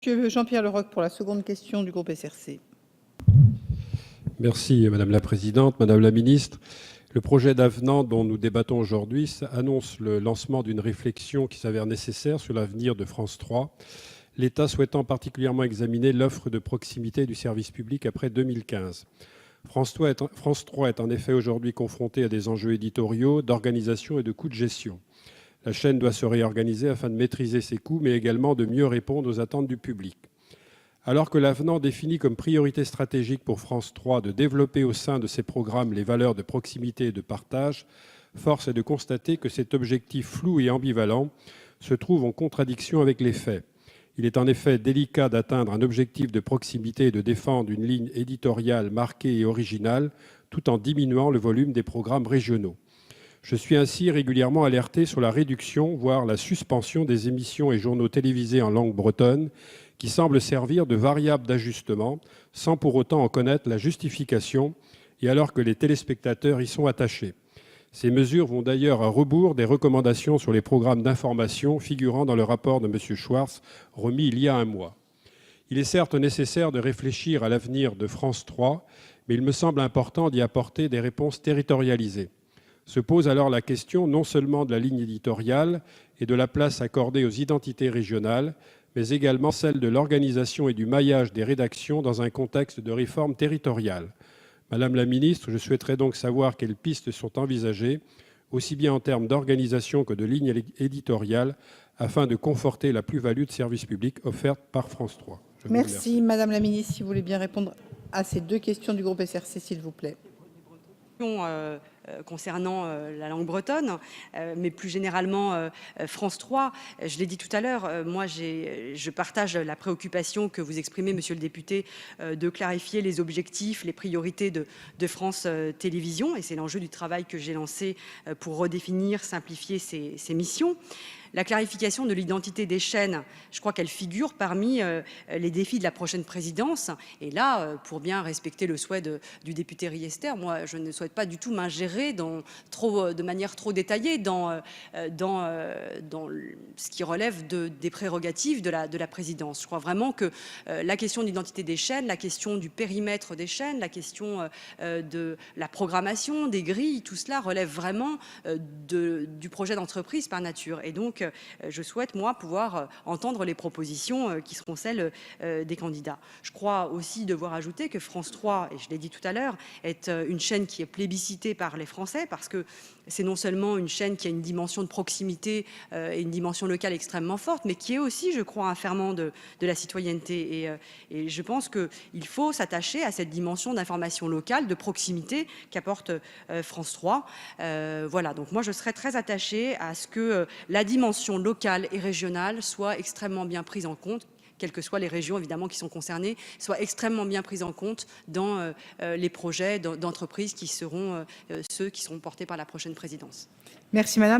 Monsieur Jean-Pierre Leroc pour la seconde question du groupe SRC. Merci Madame la Présidente, Madame la Ministre. Le projet d'avenant dont nous débattons aujourd'hui annonce le lancement d'une réflexion qui s'avère nécessaire sur l'avenir de France 3, l'État souhaitant particulièrement examiner l'offre de proximité du service public après 2015. France 3 est en effet aujourd'hui confrontée à des enjeux éditoriaux, d'organisation et de coûts de gestion. La chaîne doit se réorganiser afin de maîtriser ses coûts, mais également de mieux répondre aux attentes du public. Alors que l'avenant définit comme priorité stratégique pour France 3 de développer au sein de ses programmes les valeurs de proximité et de partage, force est de constater que cet objectif flou et ambivalent se trouve en contradiction avec les faits. Il est en effet délicat d'atteindre un objectif de proximité et de défendre une ligne éditoriale marquée et originale, tout en diminuant le volume des programmes régionaux. Je suis ainsi régulièrement alerté sur la réduction, voire la suspension des émissions et journaux télévisés en langue bretonne, qui semblent servir de variable d'ajustement, sans pour autant en connaître la justification, et alors que les téléspectateurs y sont attachés. Ces mesures vont d'ailleurs à rebours des recommandations sur les programmes d'information figurant dans le rapport de M. Schwartz, remis il y a un mois. Il est certes nécessaire de réfléchir à l'avenir de France 3, mais il me semble important d'y apporter des réponses territorialisées. Se pose alors la question non seulement de la ligne éditoriale et de la place accordée aux identités régionales, mais également celle de l'organisation et du maillage des rédactions dans un contexte de réforme territoriale. Madame la ministre, je souhaiterais donc savoir quelles pistes sont envisagées, aussi bien en termes d'organisation que de ligne éditoriale, afin de conforter la plus-value de service public offerte par France 3. Merci. Madame la ministre, si vous voulez bien répondre à ces deux questions du groupe SRC, s'il vous plaît. Concernant la langue bretonne, mais plus généralement France 3. Je l'ai dit tout à l'heure, moi je partage la préoccupation que vous exprimez, monsieur le député, de clarifier les objectifs, les priorités de France Télévisions, et c'est l'enjeu du travail que j'ai lancé pour redéfinir, simplifier ces missions. La clarification de l'identité des chaînes, je crois qu'elle figure parmi les défis de la prochaine présidence. Et là, pour bien respecter le souhait du député Riester, moi, je ne souhaite pas du tout m'ingérer de manière trop détaillée dans ce qui relève des prérogatives de la présidence. Je crois vraiment que la question de l'identité des chaînes, la question du périmètre des chaînes, la question de la programmation, des grilles, tout cela relève vraiment du projet d'entreprise par nature. Et donc, je souhaite, moi, pouvoir entendre les propositions qui seront celles des candidats. Je crois aussi devoir ajouter que France 3, et je l'ai dit tout à l'heure, est une chaîne qui est plébiscitée par les Français parce que c'est non seulement une chaîne qui a une dimension de proximité et une dimension locale extrêmement forte, mais qui est aussi, je crois, un ferment de la citoyenneté. Et je pense qu'il faut s'attacher à cette dimension d'information locale, de proximité qu'apporte France 3. Voilà, donc moi je serais très attachée à ce que la dimension locale et régionale soit extrêmement bien prise en compte, quelles que soient les régions évidemment qui sont concernées, soit extrêmement bien prise en compte dans les projets d'entreprise qui seront ceux qui seront portés par la prochaine présidence. Merci madame.